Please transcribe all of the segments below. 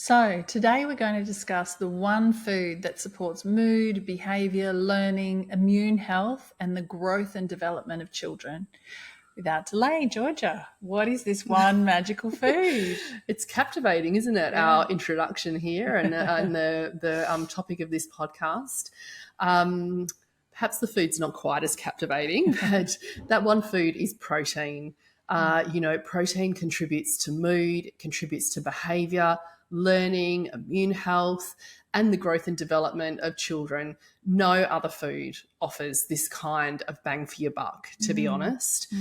So, today we're going to discuss the one food that supports mood, behaviour, learning, immune health, and the growth and development of children. Without delay, Georgia, what is this one magical food? It's captivating, isn't it? Yeah. Our introduction here and the topic of this podcast. Perhaps the food's not quite as captivating, but that one food is protein. Protein contributes to mood, it contributes to behaviour, learning, immune health, and the growth and development of children. No other food offers this kind of bang for your buck, to be honest.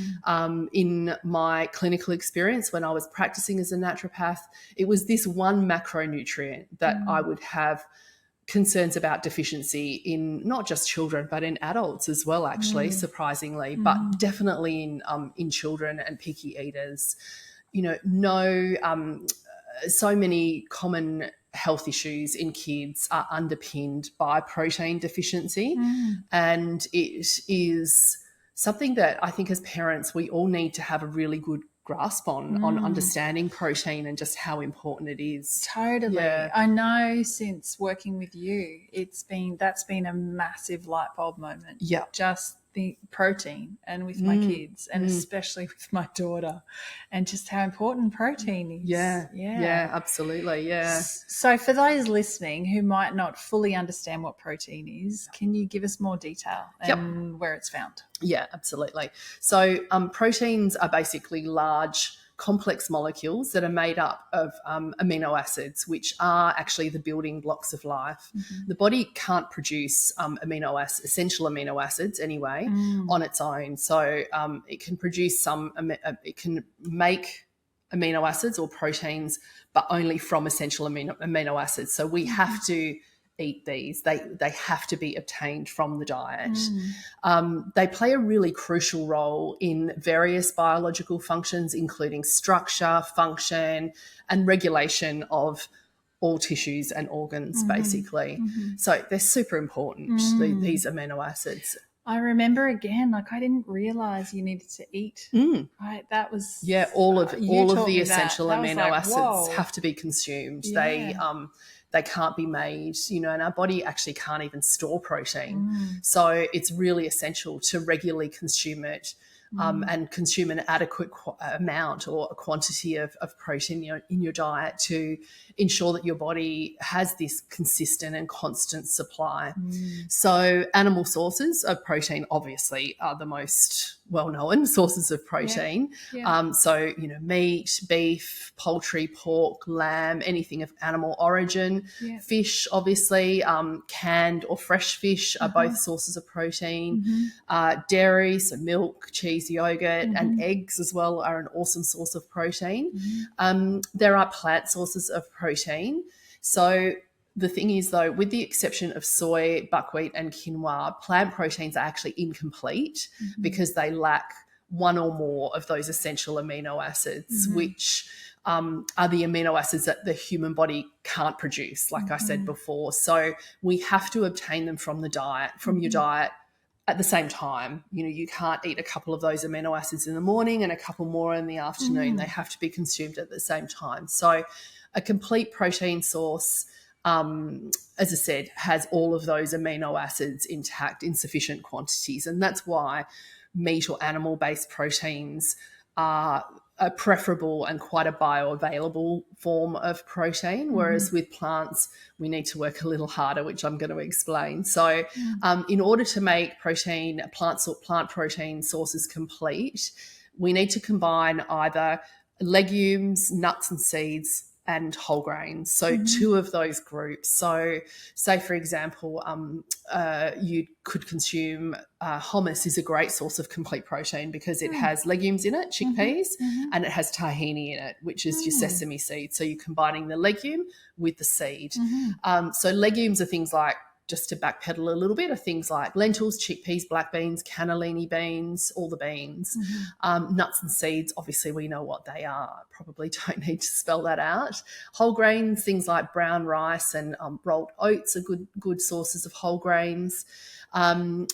In my clinical experience, when I was practicing as a naturopath, it was this one macronutrient that I would have concerns about deficiency in not just children but in adults as well, actually, surprisingly, but definitely in children and picky eaters. So many common health issues in kids are underpinned by protein deficiency, and it is something that I think as parents we all need to have a really good grasp on understanding protein and just how important it is. Totally. Yeah. I know since working with you, that's been a massive light bulb moment. Yeah. Just the protein and with my kids and especially with my daughter, and just how important protein is. Yeah, absolutely. Yeah. So for those listening who might not fully understand what protein is, can you give us more detail and where it's found? Yeah, absolutely. So proteins are basically large, complex molecules that are made up of amino acids, which are actually the building blocks of life. The body can't produce essential amino acids anyway on its own. So it can produce it can make amino acids or proteins, but only from essential amino acids. So we have to eat these. They have to be obtained from the diet. They play a really crucial role in various biological functions, including structure, function, and regulation of all tissues and organs, basically. So they're super important, these amino acids. I remember again, I didn't realize you needed to eat. Right, that was all of the essential amino acids whoa. have to be consumed. Yeah. They can't be made, and our body actually can't even store protein. So it's really essential to regularly consume it and consume an adequate amount or a quantity of protein in your diet to ensure that your body has this consistent and constant supply. So animal sources of protein obviously are the most well-known sources of protein. So, meat, beef, poultry, pork, lamb, anything of animal origin. Fish, obviously, canned or fresh fish are both sources of protein. Dairy, so milk, cheese, yogurt, and eggs as well are an awesome source of protein. There are plant sources of protein. So the thing is, though, with the exception of soy, buckwheat, and quinoa, plant proteins are actually incomplete because they lack one or more of those essential amino acids, which are the amino acids that the human body can't produce, like I said before. So we have to obtain them from the diet, from your diet at the same time. You can't eat a couple of those amino acids in the morning and a couple more in the afternoon. They have to be consumed at the same time. So a complete protein source, as I said, has all of those amino acids intact in sufficient quantities. And that's why meat or animal-based proteins are a preferable and quite a bioavailable form of protein, whereas with plants, we need to work a little harder, which I'm going to explain. So in order to make plant protein sources complete, we need to combine either legumes, nuts and seeds, and whole grains. So two of those groups. So say, for example, you could consume hummus is a great source of complete protein because it has legumes in it, chickpeas, and it has tahini in it, which is your sesame seed. So you're combining the legume with the seed. So legumes are things like just to backpedal a little bit, are things like lentils, chickpeas, black beans, cannellini beans, all the beans. Nuts and seeds, obviously we know what they are. Probably don't need to spell that out. Whole grains, things like brown rice and rolled oats are good sources of whole grains.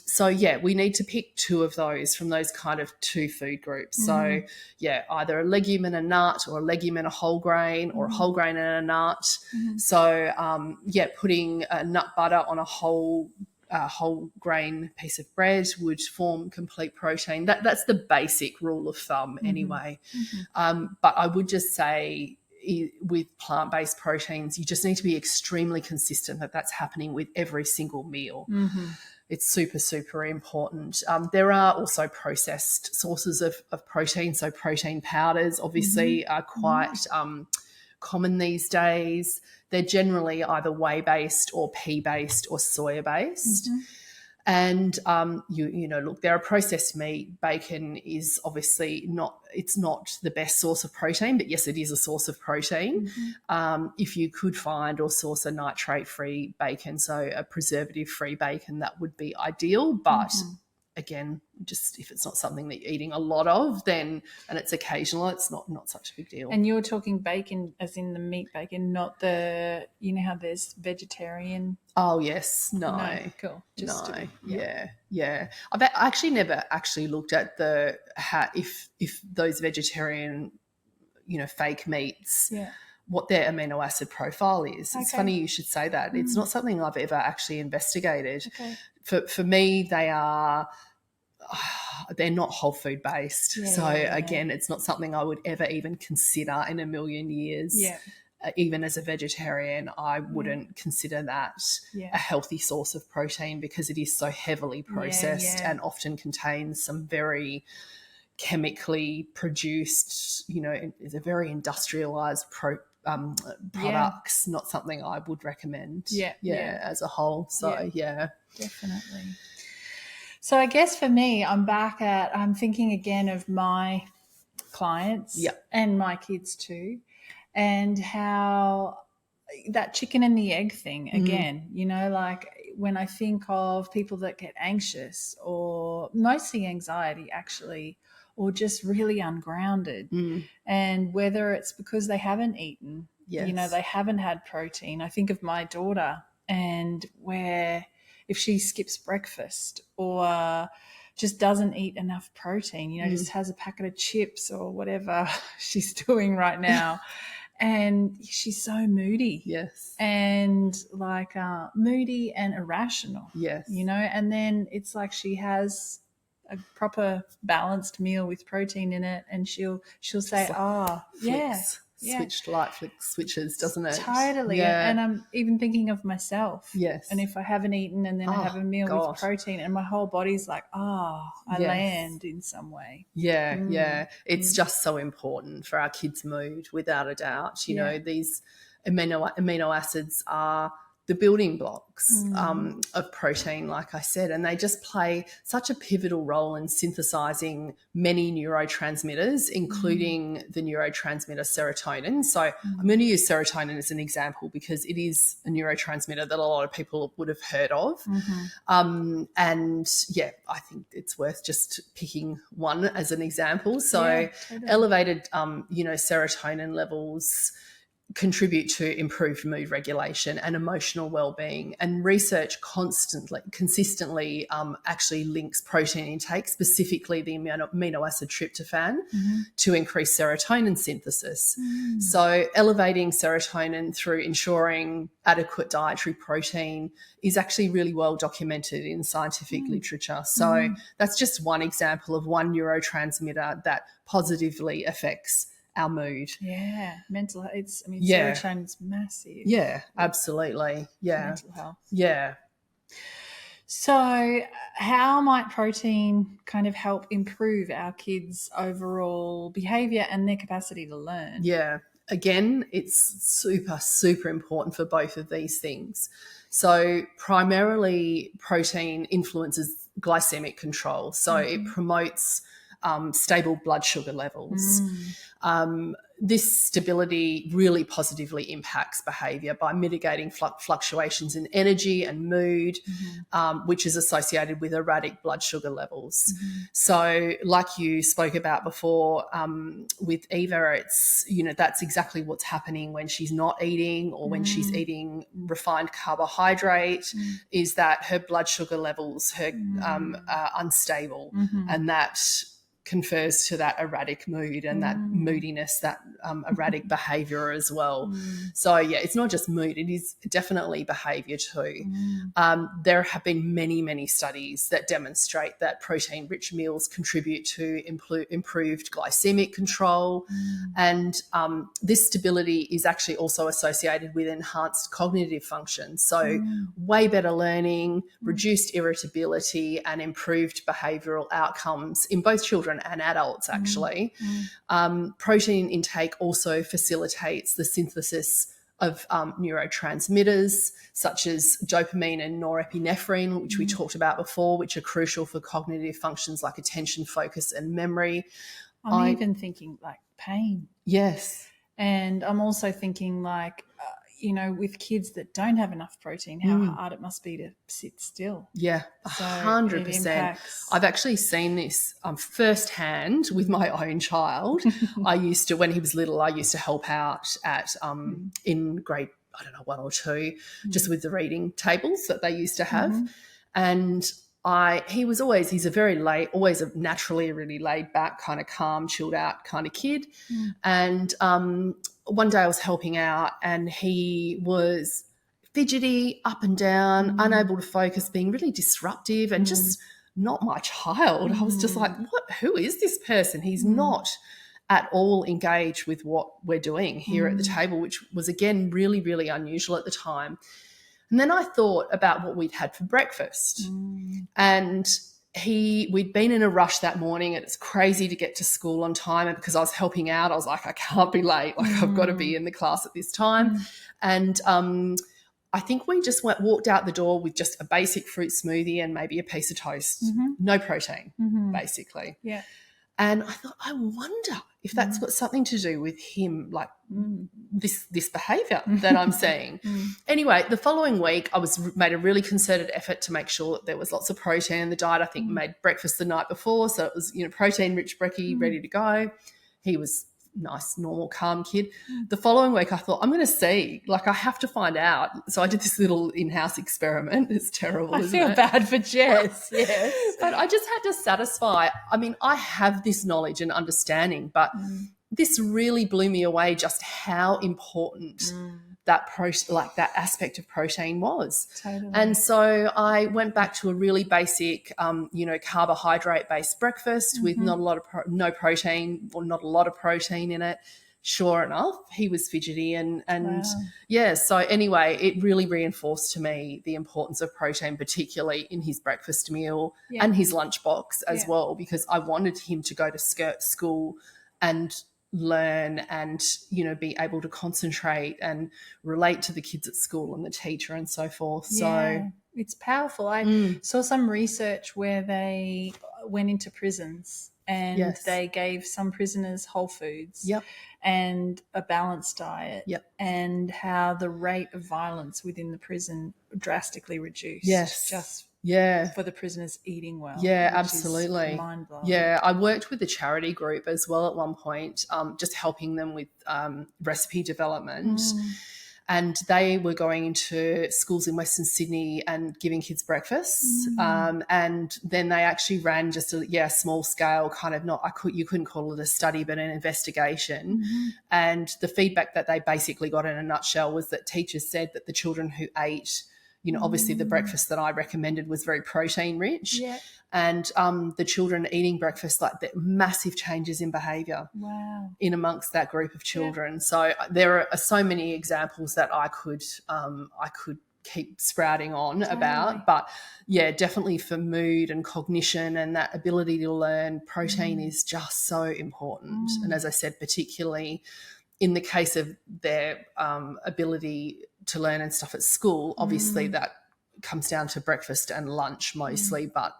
So yeah, we need to pick two of those from those kind of two food groups. So yeah, either a legume and a nut, or a legume and a whole grain, or a whole grain and a nut. So yeah, putting a nut butter on a whole grain piece of bread would form complete protein. That's the basic rule of thumb anyway. But I would just say, with plant-based proteins, you just need to be extremely consistent that that's happening with every single meal. It's super, super important. There are also processed sources of protein. So protein powders obviously are quite common these days. They're generally either whey-based or pea-based or soya-based. And, you know, look, they're a processed meat. Bacon is obviously not the best source of protein, but yes, it is a source of protein. If you could find or source a nitrate-free bacon, so a preservative-free bacon, that would be ideal. But again, just if it's not something that you're eating a lot of, then, and it's occasional, it's not such a big deal. And you're talking bacon as in the meat bacon, not the, you know how there's vegetarian? Oh, yes. No. Cool. Yeah. I've actually never actually looked at if those vegetarian, you know, fake meats, what their amino acid profile is. It's funny you should say that. It's not something I've ever actually investigated. For me, they're not whole food based. Again, it's not something I would ever even consider in a million years. Even as a vegetarian, I wouldn't consider that a healthy source of protein, because it is so heavily processed and often contains some very chemically produced, you know, it's a very industrialized products, not something I would recommend as a whole. So definitely. So I guess for me, I'm thinking again of my clients and my kids too, and how that chicken and the egg thing again, you know, like when I think of people that get anxious, or mostly anxiety actually, or just really ungrounded, and whether it's because they haven't eaten, you know, they haven't had protein. I think of my daughter, and where if she skips breakfast or just doesn't eat enough protein, you know, just has a packet of chips or whatever she's doing right now, and she's so moody, and like moody and irrational, you know, and then it's like she has a proper balanced meal with protein in it, and she'll say, light flick switches, doesn't it? Totally. And I'm even thinking of myself. And if I haven't eaten and then I have a meal with protein, and my whole body's like, I land in some way. It's just so important for our kids' mood, without a doubt. You know, these amino acids are the building blocks of protein, like I said, and they just play such a pivotal role in synthesizing many neurotransmitters, including the neurotransmitter serotonin. So I'm going to use serotonin as an example, because it is a neurotransmitter that a lot of people would have heard of. And I think it's worth just picking one as an example. So elevated, serotonin levels contribute to improved mood regulation and emotional well-being, and research consistently actually links protein intake, specifically the amino acid tryptophan, to increase serotonin synthesis. So elevating serotonin through ensuring adequate dietary protein is actually really well documented in scientific literature. So that's just one example of one neurotransmitter that positively affects our mood. Mental health. Serotonin's massive. Absolutely. Mental health. So how might protein kind of help improve our kids' overall behaviour and their capacity to learn? Again, it's super, super important for both of these things. So primarily protein influences glycemic control. So it promotes stable blood sugar levels. This stability really positively impacts behaviour by mitigating fluctuations in energy and mood, which is associated with erratic blood sugar levels. So like you spoke about before with Eva, it's, that's exactly what's happening when she's not eating or when she's eating refined carbohydrate, is that her blood sugar levels are unstable, and that confers to that erratic mood and that moodiness, that erratic behaviour as well. So, yeah, it's not just mood, it is definitely behaviour too. There have been many, many studies that demonstrate that protein-rich meals contribute to improved glycemic control, and this stability is actually also associated with enhanced cognitive function. So way better learning, reduced irritability, and improved behavioural outcomes in both children and adults, actually. Protein intake also facilitates the synthesis of neurotransmitters such as dopamine and norepinephrine, which we talked about before, which are crucial for cognitive functions like attention, focus, and memory. I'm even thinking like pain. Yes. And I'm also thinking like, with kids that don't have enough protein, how hard it must be to sit still. Yeah, So 100%. I've actually seen this firsthand with my own child. When he was little, I used to help out at in grade, 1 or 2, just with the reading tables that they used to have. And he's always a naturally really laid back, kind of calm, chilled out kind of kid. And one day I was helping out and he was fidgety, up and down, unable to focus, being really disruptive and just not my child. I was just like, who is this person? He's not at all engaged with what we're doing here at the table, which was, again, really, really unusual at the time. And then I thought about what we'd had for breakfast. And we'd been in a rush that morning, and it's crazy to get to school on time. And because I was helping out, I was like, I can't be late. Like, I've got to be in the class at this time. And I think we just walked out the door with just a basic fruit smoothie and maybe a piece of toast, no protein, basically. Yeah. And I thought, I wonder if that's got something to do with him, like this behaviour that I'm seeing. Anyway, the following week, I made a really concerted effort to make sure that there was lots of protein in the diet. I think made breakfast the night before, so it was protein-rich brekkie ready to go. He was nice, normal, calm kid. The following week, I thought, I'm going to see. Like, I have to find out. So I did this little in-house experiment. It's terrible, isn't it? I feel bad for Jess, yes. But I just had to satisfy. I mean, I have this knowledge and understanding, but this really blew me away just how important that aspect of protein was. Totally. And so I went back to a really basic, carbohydrate-based breakfast with not a lot of no protein or not a lot of protein in it. Sure enough, he was fidgety and Wow. yeah. So anyway, it really reinforced to me the importance of protein, particularly in his breakfast meal and his lunchbox as well, because I wanted him to go to school and learn and be able to concentrate and relate to the kids at school and the teacher and so forth. So it's powerful. I saw some research where they went into prisons and they gave some prisoners whole foods and a balanced diet and how the rate of violence within the prison drastically reduced just for the prisoners eating well. Yeah, absolutely. Mind-blowing. Yeah, I worked with a charity group as well at one point, just helping them with recipe development. And they were going into schools in Western Sydney and giving kids breakfasts. And then they actually ran just a small scale kind of you couldn't call it a study, but an investigation. And the feedback that they basically got in a nutshell was that teachers said that the children who ate, obviously the breakfast that I recommended was very protein rich. Yeah. And the children eating breakfast, like the massive changes in behaviour in amongst that group of children. So there are so many examples that I could keep sprouting on about. But, yeah, definitely for mood and cognition and that ability to learn, protein is just so important. And as I said, particularly in the case of their ability to learn and stuff at school, obviously that comes down to breakfast and lunch mostly, but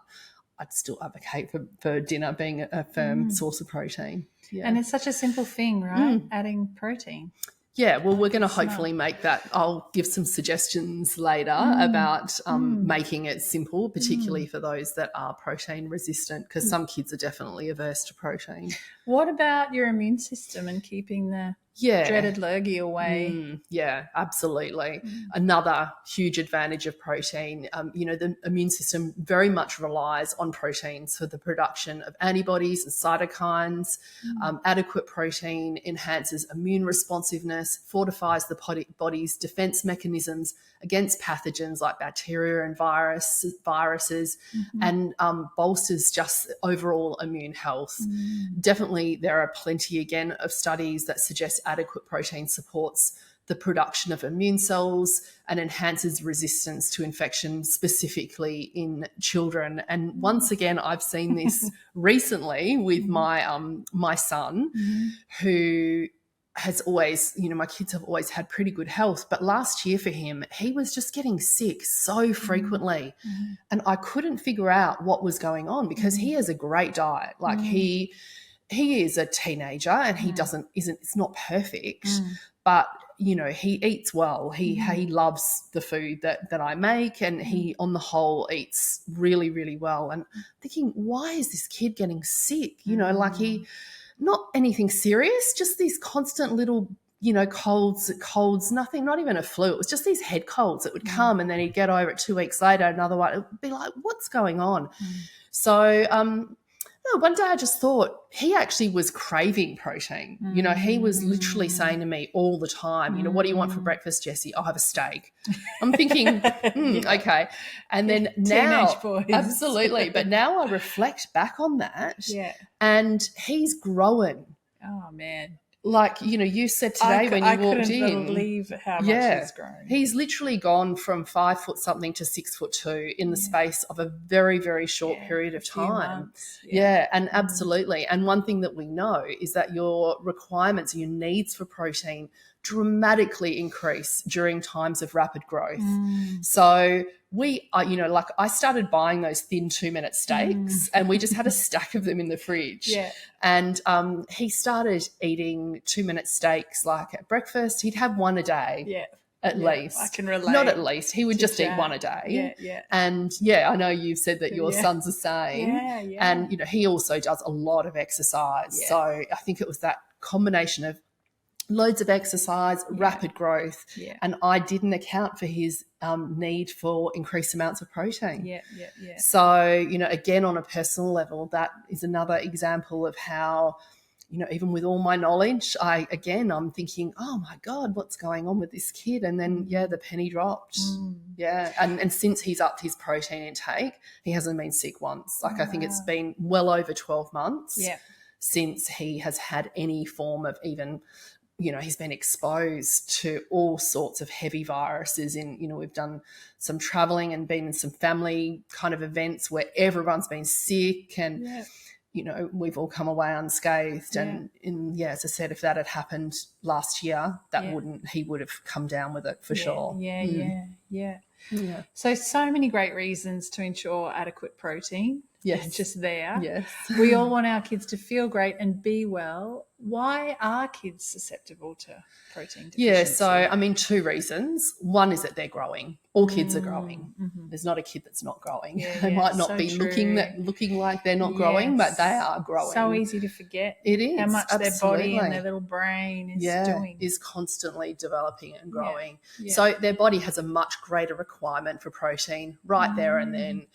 I'd still advocate for dinner being a firm source of protein. Yeah. And it's such a simple thing, right? Adding protein. Yeah, well, we're going to hopefully make that. I'll give some suggestions later about making it simple, particularly for those that are protein resistant, because some kids are definitely averse to protein. What about your immune system and keeping the dreaded lurgy away? Yeah, absolutely. Another huge advantage of protein, the immune system very much relies on proteins for the production of antibodies and cytokines. Adequate protein enhances immune responsiveness, fortifies the body's defense mechanisms against pathogens like bacteria and viruses, and bolsters just overall immune health. Definitely, there are plenty, again, of studies that suggest adequate protein supports the production of immune cells and enhances resistance to infection, specifically in children. And once again, I've seen this recently with my son, who has always, my kids have always had pretty good health, but last year for him, he was just getting sick so frequently. And I couldn't figure out what was going on, because he has a great diet. Like he is a teenager, and it's not perfect, but he eats well. He loves the food that I make, and he on the whole eats really, really well. And thinking, why is this kid getting sick? Like not anything serious, just these constant little, colds, nothing, not even a flu. It was just these head colds that would come, and then he'd get over it 2 weeks later, another one. It would be like, what's going on? So, one day I just thought he actually was craving protein. He was literally saying to me all the time, what do you want for breakfast, Jessie? I'll have a steak. I'm thinking, okay. And then now, Teenage boys. Absolutely. But now I reflect back on that, and he's growing. Oh, man. Like, you said today when you walked in. I couldn't believe how much he's grown. He's literally gone from 5 foot something to 6'2" in the space of a very, very short period of time. And absolutely. And one thing that we know is that your requirements, your needs for protein dramatically increase during times of rapid growth. So we are, like I started buying those thin 2-minute steaks, and we just had a stack of them in the fridge. And he started eating 2-minute steaks like at breakfast. He'd have one a day. At least. I can relate. Not at least. He would just eat one a day. And I know you've said that your son's the same. And, he also does a lot of exercise. So I think it was that combination of loads of exercise, rapid growth, and I didn't account for his need for increased amounts of protein. So, again, on a personal level, that is another example of how, even with all my knowledge, I'm thinking, oh my God, what's going on with this kid? And then, the penny dropped. And since he's upped his protein intake, he hasn't been sick once. Like, I think it's been well over 12 months since he has had any form of even, he's been exposed to all sorts of heavy viruses we've done some traveling and been in some family kind of events where everyone's been sick, and, we've all come away unscathed. And as I said, if that had happened last year, he would have come down with it for sure. So many great reasons to ensure adequate protein. Just there. We We all want our kids to feel great and be well. Why are kids susceptible to protein deficiency? So, 2 reasons. One is that they're growing. All kids are growing. There's not a kid that's not growing. They might not be looking like they're not growing, but they are growing. So easy to forget. It is. How much their body and their little brain is doing. Is constantly developing and growing. So their body has a much greater requirement for protein right there and then,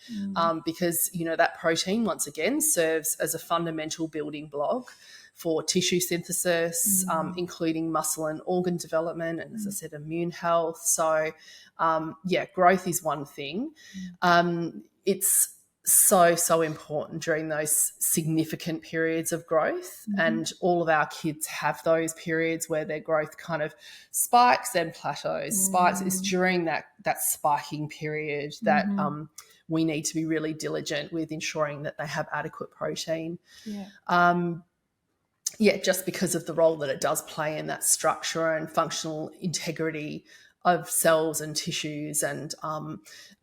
because, that protein, once again, serves as a fundamental building block for tissue synthesis, including muscle and organ development, and, as I said, immune health. So, growth is one thing. It's so important during those significant periods of growth, and all of our kids have those periods where their growth kind of spikes and plateaus. Spikes is during that spiking period that we need to be really diligent with ensuring that they have adequate protein. Just because of the role that it does play in that structure and functional integrity of cells and tissues, and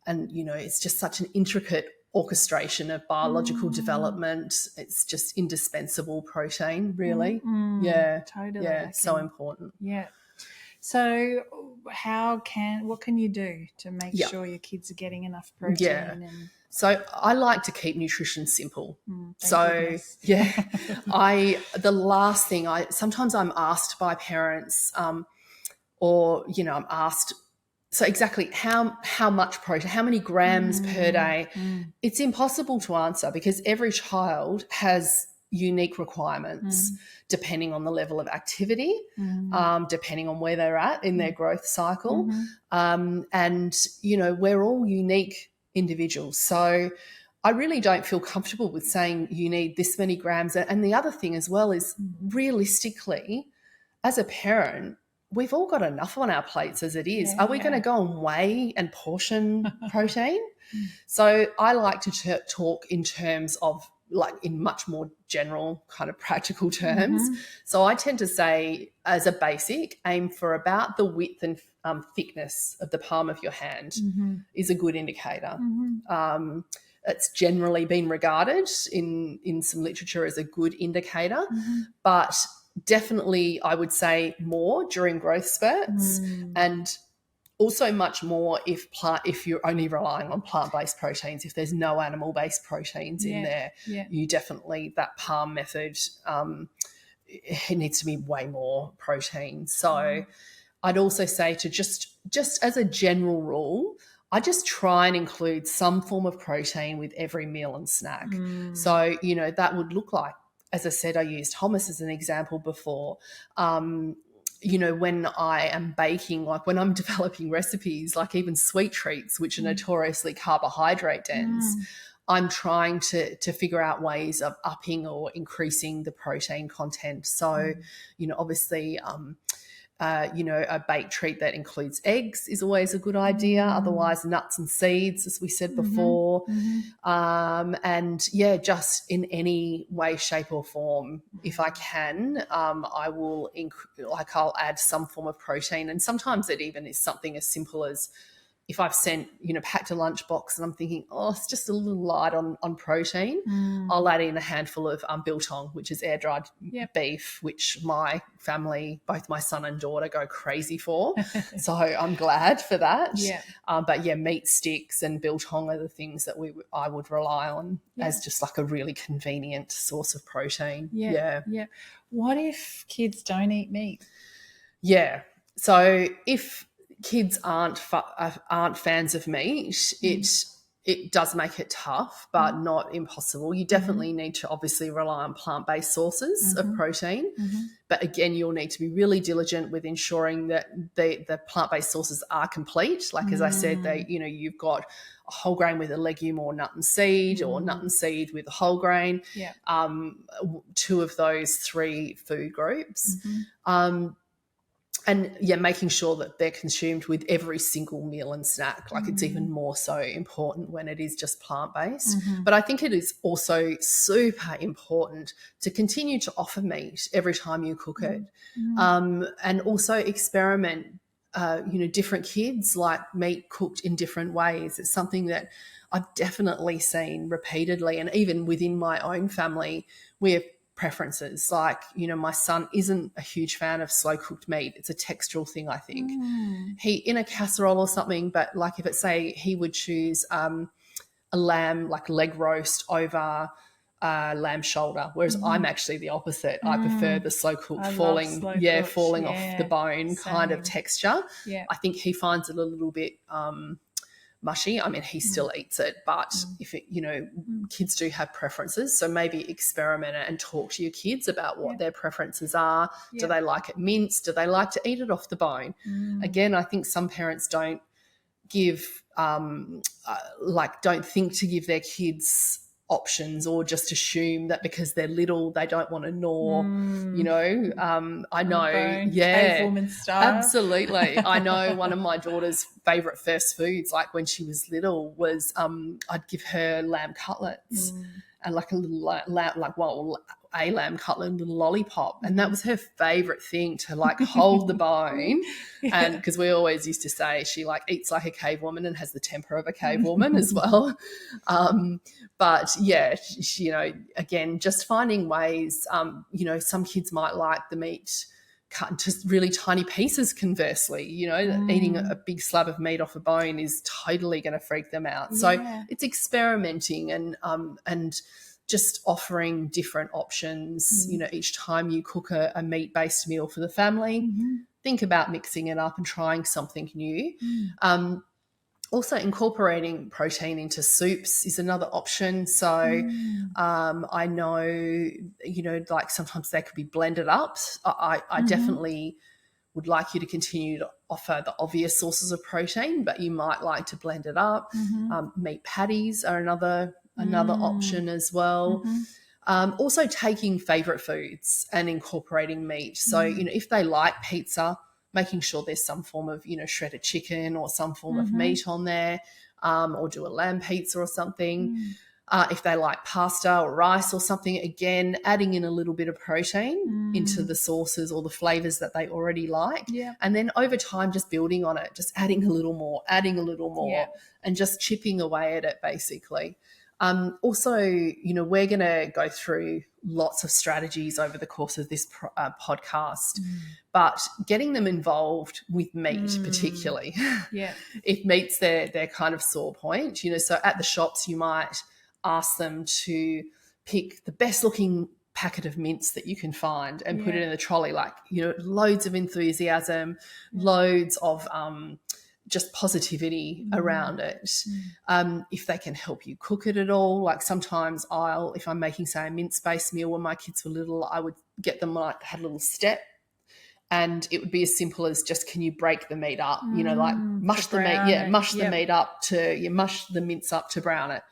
it's just such an intricate orchestration of biological development. It's just indispensable protein, really. Yeah. Totally. Yeah. So important. Yeah. So what can you do to make sure your kids are getting enough protein? Yeah. So I like to keep nutrition simple. Goodness. The last thing sometimes I'm asked by parents, or, I'm asked, so exactly how much protein, how many grams per day? It's impossible to answer because every child has unique requirements depending on the level of activity, depending on where they're at in their growth cycle. And, we're all unique individuals. So I really don't feel comfortable with saying you need this many grams. And the other thing as well is realistically, as a parent, we've all got enough on our plates as it is. Are we going to go and weigh and portion protein? So I like to talk in terms of, like, in much more general kind of practical terms. So I tend to say, as a basic, aim for about the width and thickness of the palm of your hand is a good indicator. It's generally been regarded in some literature as a good indicator, but definitely I would say more during growth spurts, and also much more if you're only relying on plant-based proteins. If there's no animal-based proteins in there, you definitely, that palm method, it needs to be way more protein. So I'd also say to just as a general rule, I just try and include some form of protein with every meal and snack. So, that would look like, as I said, I used hummus as an example before. When I am baking, like when I'm developing recipes, like even sweet treats, which are notoriously carbohydrate dense, I'm trying to figure out ways of upping or increasing the protein content. So, obviously, a baked treat that includes eggs is always a good idea. Otherwise, nuts and seeds, as we said before. And just in any way, shape or form, if I can, I will I'll add some form of protein. And sometimes it even is something as simple as, if I've packed a lunchbox and I'm thinking, it's just a little light on protein, I'll add in a handful of biltong, which is air-dried beef, which my family, both my son and daughter, go crazy for. So I'm glad for that. But meat sticks and biltong are the things that I would rely on as just like a really convenient source of protein. What if kids don't eat meat? So if kids aren't fans of meat, it does make it tough, but not impossible. You definitely need to obviously rely on plant-based sources of protein. But again, you'll need to be really diligent with ensuring that the plant-based sources are complete. Like, as I said, you've got a whole grain with a legume or nut and seed, or nut and seed with a whole grain. Two of those three food groups. And making sure that they're consumed with every single meal and snack. Like, it's even more so important when it is just plant-based. But I think it is also super important to continue to offer meat every time you cook it. And also experiment. Different kids like meat cooked in different ways. It's something that I've definitely seen repeatedly. And even within my own family, we have preferences. Like, my son isn't a huge fan of slow cooked meat. It's a textural thing, I think. He, in a casserole or something, but like if it's, say, he would choose a lamb, like leg roast over lamb shoulder, whereas I'm actually the opposite. I prefer the slow cooked falling off the bone kind of texture. I think he finds it a little bit mushy. I mean, he still eats it, but if it, kids do have preferences, so maybe experiment and talk to your kids about what their preferences are. Do they like it minced? Do they like to eat it off the bone? Again, I think some parents don't give don't think to give their kids options, or just assume that because they're little they don't want to gnaw. I know, woman style. Absolutely. I know one of my daughter's favorite first foods, like when she was little, was I'd give her lamb cutlets and like a little lamb, a lamb cutlet, little lollipop, and that was her favorite thing, to like hold the bone. And because we always used to say she like eats like a cave woman and has the temper of a cave woman as well. But yeah, she, you know, again, just finding ways, you know, some kids might like the meat cut into really tiny pieces, conversely, you know, eating a big slab of meat off a bone is totally going to freak them out. So it's experimenting and just offering different options. You know, each time you cook a meat-based meal for the family, think about mixing it up and trying something new. Also, incorporating protein into soups is another option. So I know, you know, like sometimes they could be blended up. I definitely would like you to continue to offer the obvious sources of protein, but you might like to blend it up. Meat patties are another option as well. Also taking favourite foods and incorporating meat. So, you know, if they like pizza, making sure there's some form of, you know, shredded chicken or some form of meat on there, or do a lamb pizza or something. If they like pasta or rice or something, again, adding in a little bit of protein into the sauces or the flavours that they already like. And then over time, just building on it, just adding a little more, and just chipping away at it, basically. Also, you know, we're going to go through lots of strategies over the course of this podcast, but getting them involved with meat, particularly, if meat's their kind of sore point, you know, so at the shops you might ask them to pick the best looking packet of mince that you can find and put it in the trolley, like, you know, loads of enthusiasm, loads of just positivity around it. If they can help you cook it at all, like sometimes if I'm making, say, a mince-based meal when my kids were little, I would get them like had a little step, and it would be as simple as just, can you break the meat up, you know, like mush the meat up to, mush the mince up to brown it.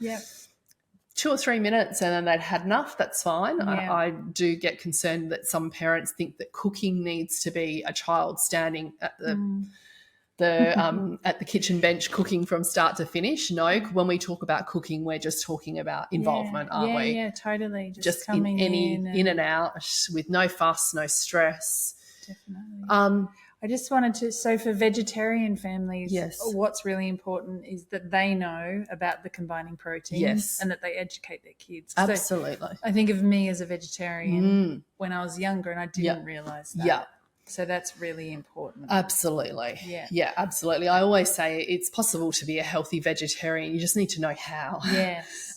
2 or 3 minutes and then they'd had enough, that's fine. I do get concerned that some parents think that cooking needs to be a child standing at the kitchen bench cooking from start to finish. No, when we talk about cooking, we're just talking about involvement, aren't we? Yeah, totally. Just in and out with no fuss, no stress. Definitely. I just wanted to, so for vegetarian families, what's really important is that they know about the combining proteins and that they educate their kids. Absolutely. So I think of me as a vegetarian when I was younger and I didn't realise that. So that's really important. Absolutely. Yeah, absolutely. I always say it's possible to be a healthy vegetarian. You just need to know how.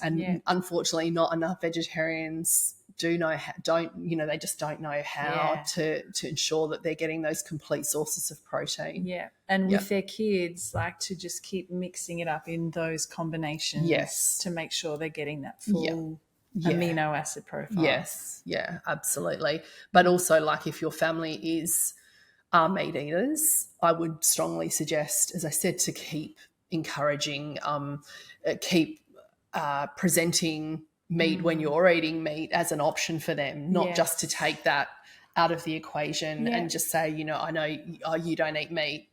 And unfortunately not enough vegetarians they just don't know how to ensure that they're getting those complete sources of protein. And with their kids, like to just keep mixing it up in those combinations to make sure they're getting that full amino acid profile. Absolutely. But also, like, if your family are meat eaters, I would strongly suggest, as I said, to keep encouraging, keep presenting meat when you're eating meat as an option for them, not just to take that out of the equation and just say, you know, I know you don't eat meat,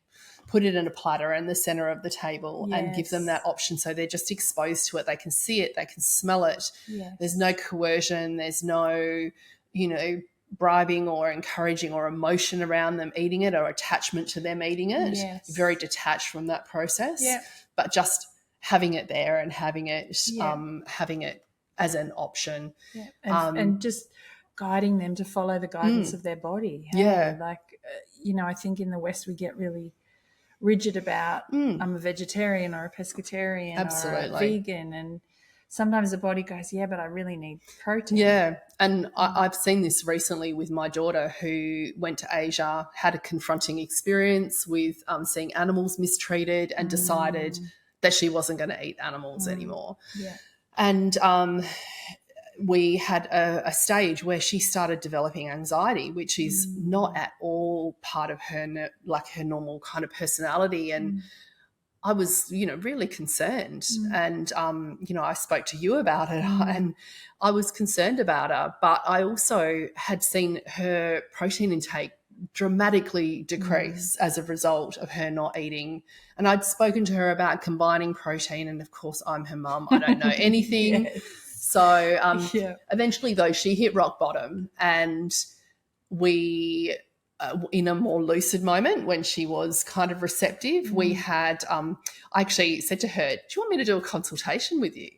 put it in a platter in the center of the table and give them that option, so they're just exposed to it. They can see it, they can smell it. There's no coercion, there's no, you know, bribing or encouraging or emotion around them eating it or attachment to them eating it. Very detached from that process. But just having it there and having it as an option. And just guiding them to follow the guidance of their body. Like, you know, I think in the West we get really rigid about I'm a vegetarian or a pescatarian or a vegan, and sometimes the body goes, but I really need protein. And I've seen this recently with my daughter, who went to Asia, had a confronting experience with seeing animals mistreated, and decided that she wasn't going to eat animals anymore. And we had a stage where she started developing anxiety, which is not at all part of her normal kind of personality. And I was, you know, really concerned. And, you know, I spoke to you about it and I was concerned about her, but I also had seen her protein intake dramatically decrease as a result of her not eating. And I'd spoken to her about combining protein, and of course I'm her mum, I don't know anything. So Yeah. eventually, though, she hit rock bottom, and we, in a more lucid moment when she was kind of receptive, we had, I actually said to her, do you want me to do a consultation with you?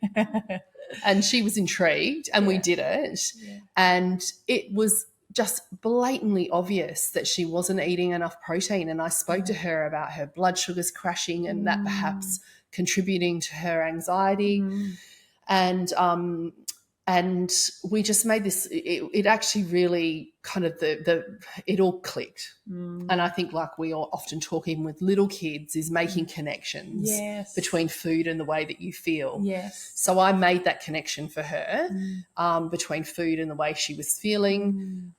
And she was intrigued, and we did it. Yeah. And it was just blatantly obvious that she wasn't eating enough protein. And I spoke to her about her blood sugars crashing and that perhaps contributing to her anxiety. And we just made this, it actually really kind of it all clicked. And I think, like we all often talk even with little kids, is making connections between food and the way that you feel. Yes. So I made that connection for her between food and the way she was feeling.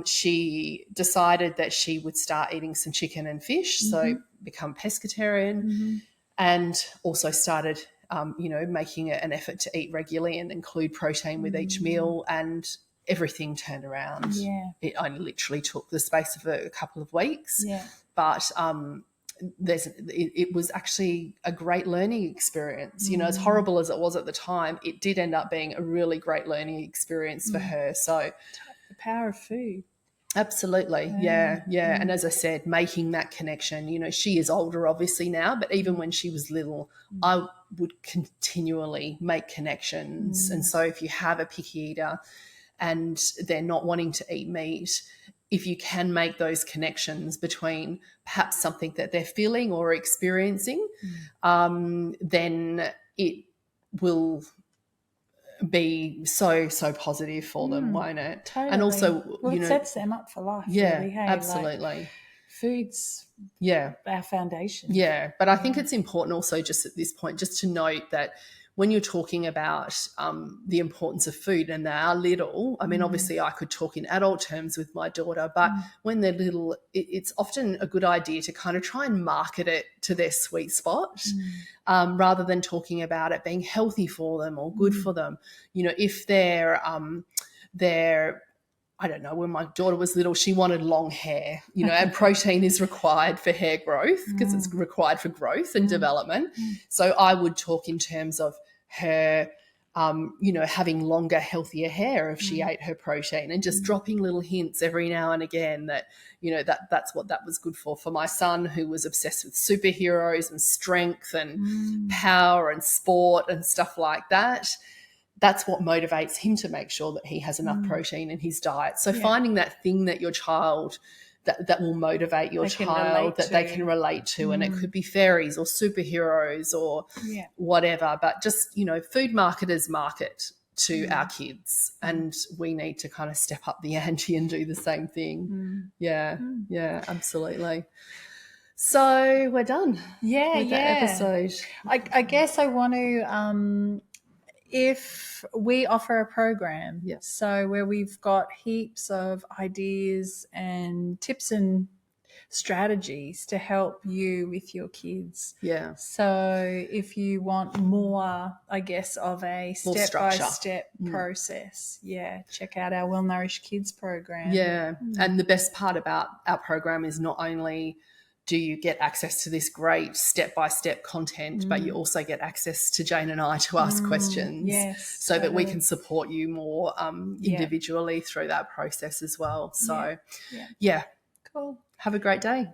She decided that she would start eating some chicken and fish, so become pescatarian, and also started making an effort to eat regularly and include protein with each meal, and everything turned around. Yeah. It only literally took the space of a couple of weeks. Yeah. But it was actually a great learning experience. As horrible as it was at the time, it did end up being a really great learning experience for her. So The power of food. absolutely. Yeah. And as I said, making that connection, she is older obviously now, but even when she was little, I would continually make connections. And so if you have a picky eater and they're not wanting to eat meat, if you can make those connections between perhaps something that they're feeling or experiencing, then it will be so positive for them, won't it? Totally. And also, it sets them up for life. Yeah, really, hey? absolutely. Food's our foundation. Yeah, but I think it's important also just at this point just to note that when you're talking about the importance of food and they are little, I mean, obviously I could talk in adult terms with my daughter, but when they're little, it's often a good idea to kind of try and market it to their sweet spot rather than talking about it being healthy for them or good for them. If they're I don't know, when my daughter was little, she wanted long hair, and protein is required for hair growth because it's required for growth and development. So I wowould talk in terms of her, having longer, healthier hair if she ate her protein, and just dropping little hints every now and again that, that's what that was good for. For my son, who was obsessed with superheroes and strength and power and sport and stuff like that, that's what motivates him to make sure that he has enough protein in his diet. So finding that thing that your child, that will motivate your child, that they can relate to, and it could be fairies or superheroes or whatever, but just, food marketers market to our kids, and we need to kind of step up the ante and do the same thing. Yeah, absolutely. So we're done with that episode. I guess I want to if we offer a program, so where we've got heaps of ideas and tips and strategies to help you with your kids. Yeah. So if you want more, I guess, of a step-by-step process, check out our Well Nourished Kids program. Yeah. And the best part about our program is not only do you get access to this great step-by-step content, but you also get access to Jane and I to ask questions so that we can support you more individually through that process as well. So, Cool. Have a great day.